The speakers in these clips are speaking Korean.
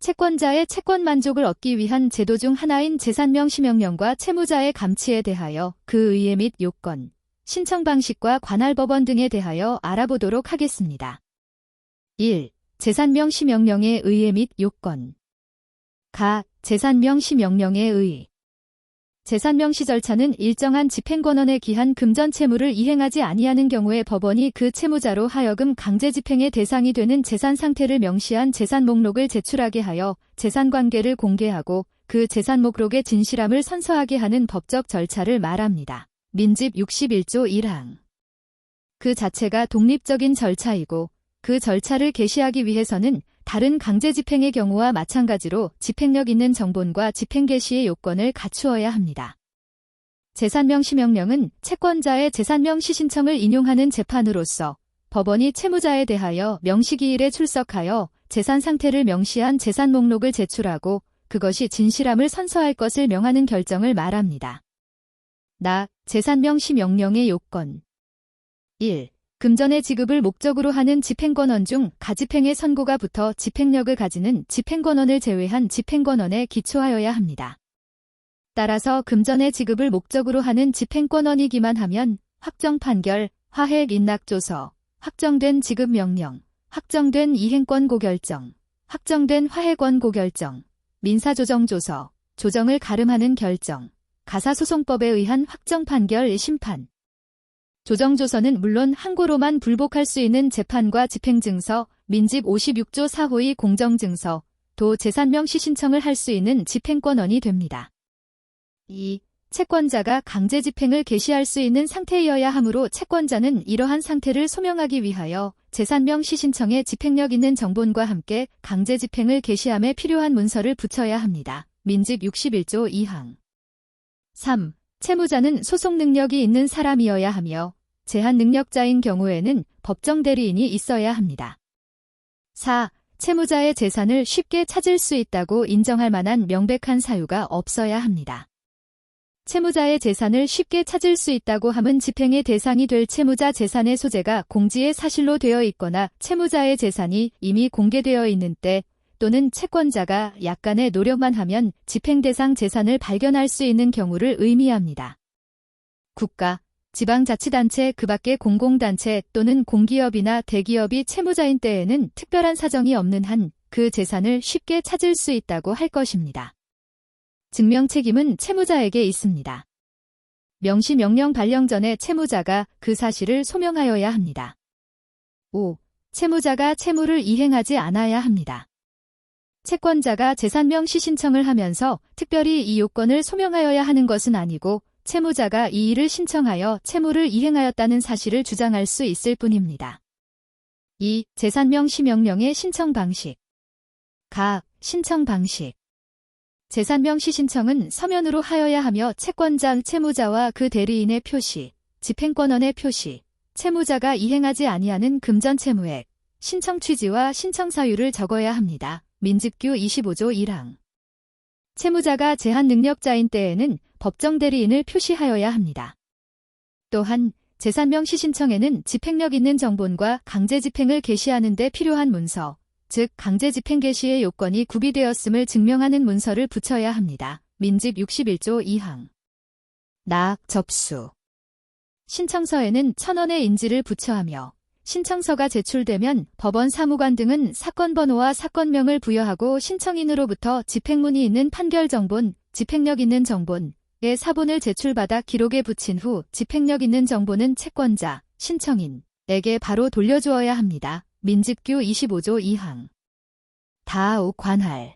채권자의 채권 만족을 얻기 위한 제도 중 하나인 재산명시명령과 채무자의 감치에 대하여 그 의예 및 요건, 신청 방식과 관할 법원 등에 대하여 알아보도록 하겠습니다. 1. 재산명시명령의 의예 및 요건. 재산명시명령의 의. 재산명시 절차는 일정한 집행권원에 기한 금전 채무를 이행하지 아니하는 경우에 법원이 그 채무자로 하여금 강제 집행의 대상이 되는 재산 상태를 명시한 재산 목록을 제출하게 하여 재산 관계를 공개하고 그 재산 목록의 진실함을 선서하게 하는 법적 절차를 말합니다. 민집 61조 1항. 그 자체가 독립적인 절차이고 그 절차를 개시하기 위해서는 다른 강제 집행의 경우와 마찬가지로 집행력 있는 정본과 집행 개시의 요건을 갖추어야 합니다. 재산명시명령은 채권자의 재산명시 신청을 인용하는 재판으로서 법원이 채무자에 대하여 명시기일에 출석하여 재산 상태를 명시한 재산 목록을 제출하고 그것이 진실함을 선서할 것을 명하는 결정을 말합니다. 재산명시명령의 요건. 1. 금전의 지급을 목적으로 하는 집행권원 중 가집행의 선고가 붙어 집행력을 가지는 집행권원을 제외한 집행권원에 기초하여야 합니다. 따라서 금전의 지급을 목적으로 하는 집행권원이기만 하면 확정 판결, 화획 인락조서, 확정된 지급명령, 확정된 이행권 고결정, 확정된 화해권 고결정, 민사조정조서, 조정을 가름하는 결정, 가사소송법에 의한 확정 판결 심판, 조정조서는 물론 항고로만 불복할 수 있는 재판과 집행증서, 민집 56조 4호의 공정증서, 도 재산명시 신청을 할 수 있는 집행권원이 됩니다. 2. 채권자가 강제 집행을 개시할 수 있는 상태이어야 하므로 채권자는 이러한 상태를 소명하기 위하여 재산명시 신청에 집행력 있는 정본과 함께 강제 집행을 개시함에 필요한 문서를 붙여야 합니다. 민집 61조 2항. 3. 채무자는 소송 능력이 있는 사람이어야 하며 제한 능력자인 경우에는 법정 대리인이 있어야 합니다. 4. 채무자의 재산을 쉽게 찾을 수 있다고 인정할 만한 명백한 사유가 없어야 합니다. 채무자의 재산을 쉽게 찾을 수 있다고 함은 집행의 대상이 될 채무자 재산의 소재가 공지에 사실로 되어 있거나 채무자의 재산이 이미 공개되어 있는 때 또는 채권자가 약간의 노력만 하면 집행 대상 재산을 발견할 수 있는 경우를 의미합니다. 국가, 지방자치단체 그 밖의 공공단체 또는 공기업이나 대기업이 채무자인 때에는 특별한 사정이 없는 한 그 재산을 쉽게 찾을 수 있다고 할 것입니다. 증명 책임은 채무자에게 있습니다. 명시명령 발령 전에 채무자가 그 사실을 소명하여야 합니다. 5. 채무자가 채무를 이행하지 않아야 합니다. 채권자가 재산명시 신청을 하면서 특별히 이 요건을 소명하여야 하는 것은 아니고 채무자가 이 일을 신청하여 채무를 이행하였다는 사실을 주장할 수 있을 뿐입니다. 2. 재산명시명령의 신청 방식. 신청 방식. 재산명시 신청은 서면으로 하여야 하며 채권자, 채무자와 그 대리인의 표시, 집행권원의 표시, 채무자가 이행하지 아니하는 금전 채무액, 신청 취지와 신청 사유를 적어야 합니다. 민집규 25조 1항. 채무자가 제한 능력자인 때에는 법정 대리인을 표시하여야 합니다. 또한 재산명시 신청에는 집행력 있는 정본과 강제 집행을 개시하는 데 필요한 문서, 즉 강제 집행 개시의 요건이 구비되었음을 증명하는 문서를 붙여야 합니다. 민집 61조 2항. 접수. 신청서에는 1,000원의 인지를 부처하며 신청서가 제출되면 법원 사무관 등은 사건 번호와 사건명을 부여하고 신청인으로부터 집행문이 있는 판결 정본, 집행력 있는 정본의 사본을 제출받아 기록에 붙인 후 집행력 있는 정본은 채권자, 신청인에게 바로 돌려주어야 합니다. 민집규 25조 2항. 관할.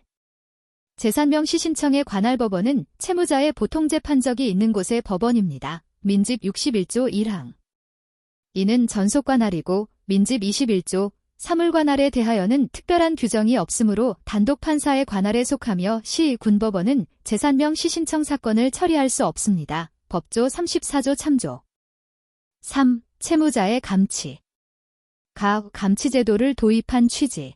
재산명시 신청의 관할법원은 채무자의 보통재판적이 있는 곳의 법원입니다. 민집 61조 1항. 이는 전속관할이고 민집 21조 사물관할에 대하여는 특별한 규정이 없으므로 단독 판사의 관할에 속하며 시, 군법원은 재산명시 신청 사건을 처리할 수 없습니다. 법조 34조 참조. 3. 채무자의 감치. 감치제도를 도입한 취지.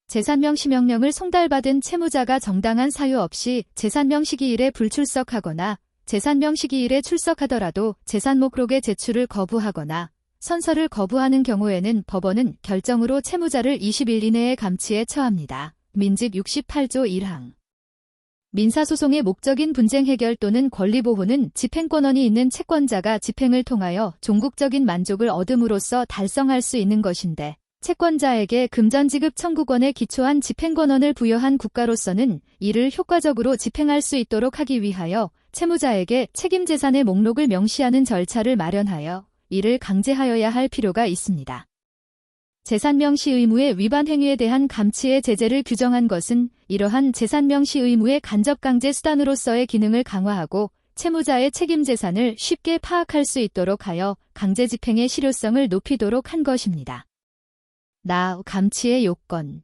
재산명시명령을 송달받은 채무자가 정당한 사유 없이 재산명시기일에 불출석하거나 재산명시기일에 출석하더라도 재산목록의 제출을 거부하거나 선서를 거부하는 경우에는 법원은 결정으로 채무자를 20일 이내에 감치에 처합니다. 민집 68조 1항. 민사소송의 목적인 분쟁 해결 또는 권리 보호는 집행권원이 있는 채권자가 집행을 통하여 종국적인 만족을 얻음으로써 달성할 수 있는 것인데, 채권자에게 금전지급 청구권에 기초한 집행권원을 부여한 국가로서는 이를 효과적으로 집행할 수 있도록 하기 위하여 채무자에게 책임재산의 목록을 명시하는 절차를 마련하여 이를 강제하여야 할 필요가 있습니다. 재산명시 의무의 위반 행위에 대한 감치의 제재를 규정한 것은 이러한 재산명시 의무의 간접강제 수단으로서의 기능을 강화하고 채무자의 책임재산을 쉽게 파악할 수 있도록 하여 강제집행의 실효성을 높이도록 한 것입니다. 감치의 요건.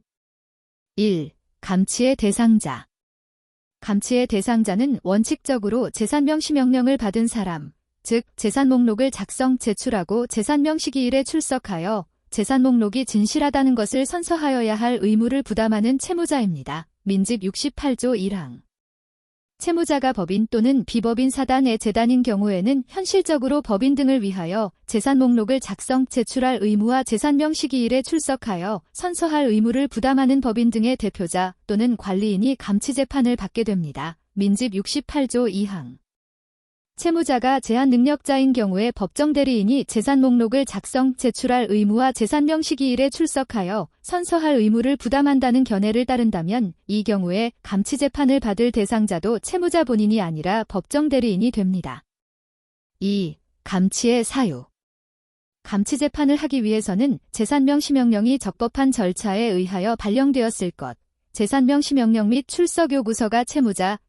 1. 감치의 대상자. 감치의 대상자는 원칙적으로 재산명시명령을 받은 사람, 즉 재산목록을 작성 제출하고 재산명시기일에 출석하여 재산목록이 진실하다는 것을 선서하여야 할 의무를 부담하는 채무자입니다. 민집 68조 1항. 채무자가 법인 또는 비법인 사단의 재단인 경우에는 현실적으로 법인 등을 위하여 재산목록을 작성 제출할 의무와 재산명시기일에 출석하여 선서할 의무를 부담하는 법인 등의 대표자 또는 관리인이 감치재판을 받게 됩니다. 민집 68조 2항. 채무자가 제한 능력자인 경우에 법정 대리인이 재산 목록을 작성 제출할 의무와 재산명시기일에 출석하여 선서할 의무를 부담한다는 견해를 따른다면 이 경우에 감치재판을 받을 대상자도 채무자 본인이 아니라 법정 대리인이 됩니다. 2. 감치의 사유. 감치재판을 하기 위해서는 재산명시명령이 적법한 절차에 의하여 발령되었을 것, 재산명시명령 및 출석요구서가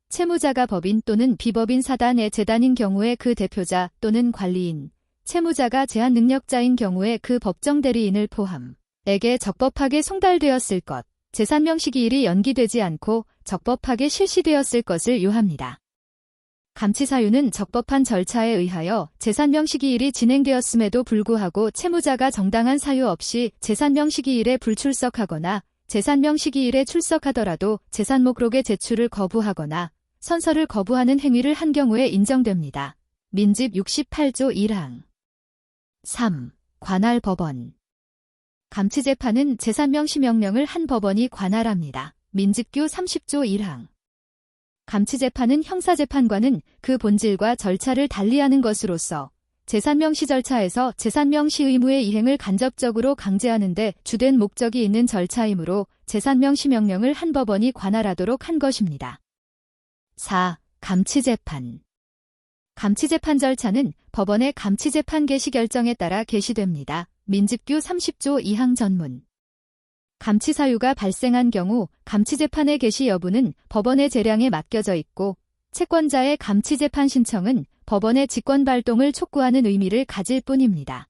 채무자가 법인 또는 비법인 사단의 재단인 경우에 그 대표자 또는 관리인, 채무자가 제한 능력자인 경우에 그 법정 대리인을 포함에게 적법하게 송달되었을 것, 재산명시기일이 연기되지 않고 적법하게 실시되었을 것을 요합니다. 감치 사유는 적법한 절차에 의하여 재산명시기일이 진행되었음에도 불구하고 채무자가 정당한 사유 없이 재산명시기일에 불출석하거나 재산명시기일에 출석하더라도 재산목록의 제출을 거부하거나 선서를 거부하는 행위를 한 경우에 인정됩니다. 민집 68조 1항. 3. 관할 법원. 감치재판은 재산명시명령을 한 법원이 관할합니다. 민집규 30조 1항. 감치재판은 형사재판과는 그 본질과 절차를 달리하는 것으로서 재산명시 절차에서 재산명시 의무의 이행을 간접적으로 강제하는 데 주된 목적이 있는 절차이므로 재산명시명령을 한 법원이 관할하도록 한 것입니다. 4. 감치재판. 감치재판 절차는 법원의 감치재판 개시 결정에 따라 개시됩니다. 민집규 30조 2항 전문. 감치 사유가 발생한 경우 감치재판의 개시 여부는 법원의 재량에 맡겨져 있고 채권자의 감치재판 신청은 법원의 직권발동을 촉구하는 의미를 가질 뿐입니다.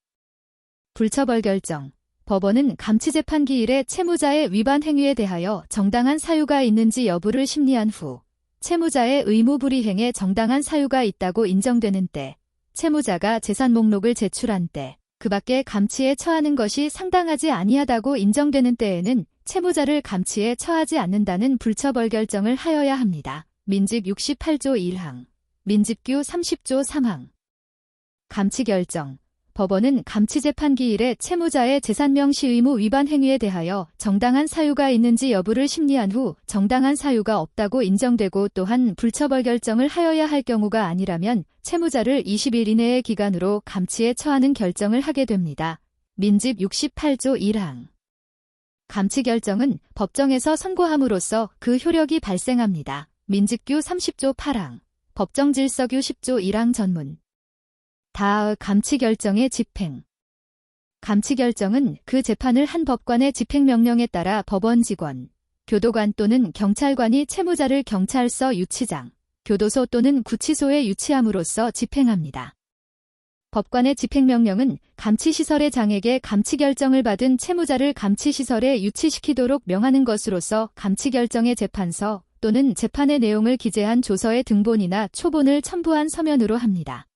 불처벌 결정. 법원은 감치재판 기일에 채무자의 위반 행위에 대하여 정당한 사유가 있는지 여부를 심리한 후 채무자의 의무 불이행에 정당한 사유가 있다고 인정되는 때, 채무자가 재산 목록을 제출한 때, 그 밖에 감치에 처하는 것이 상당하지 아니하다고 인정되는 때에는 채무자를 감치에 처하지 않는다는 불처벌 결정을 하여야 합니다. 민집 68조 1항. 민집규 30조 3항. 감치 결정. 법원은 감치재판 기일에 채무자의 재산명시 의무 위반 행위에 대하여 정당한 사유가 있는지 여부를 심리한 후 정당한 사유가 없다고 인정되고 또한 불처벌 결정을 하여야 할 경우가 아니라면 채무자를 20일 이내의 기간으로 감치에 처하는 결정을 하게 됩니다. 민집 68조 1항. 감치 결정은 법정에서 선고함으로써 그 효력이 발생합니다. 민집규 30조 8항. 법정질서규 10조 1항 전문. 감치 결정의 집행. 감치 결정은 그 재판을 한 법관의 집행명령에 따라 법원 직원, 교도관 또는 경찰관이 채무자를 경찰서 유치장, 교도소 또는 구치소에 유치함으로써 집행합니다. 법관의 집행명령은 감치시설의 장에게 감치 결정을 받은 채무자를 감치시설에 유치시키도록 명하는 것으로서 감치결정의 재판서 또는 재판의 내용을 기재한 조서의 등본이나 초본을 첨부한 서면으로 합니다.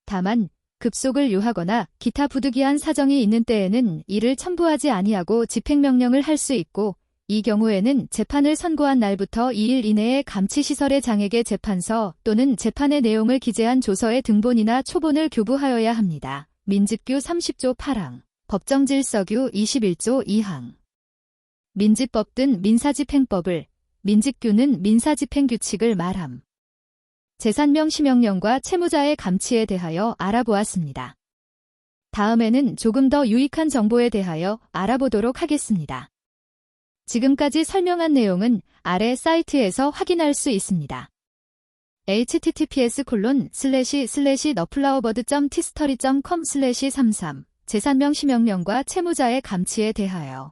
다만 급속을 요하거나 기타 부득이한 사정이 있는 때에는 이를 첨부하지 아니하고 집행명령을 할 수 있고 이 경우에는 재판을 선고한 날부터 2일 이내에 감치시설의 장에게 재판서 또는 재판의 내용을 기재한 조서의 등본이나 초본을 교부하여야 합니다. 민집규 30조 8항, 법정질서규 21조 2항. 민지법 등 민사집행법을, 민직규는 민사집행규칙을 말함. 재산명시명령과 채무자의 감치에 대하여 알아보았습니다. 다음에는 조금 더 유익한 정보에 대하여 알아보도록 하겠습니다. 지금까지 설명한 내용은 아래 사이트에서 확인할 수 있습니다. https://nuflowerbird.tstory.com/33 재산명시명령과 채무자의 감치에 대하여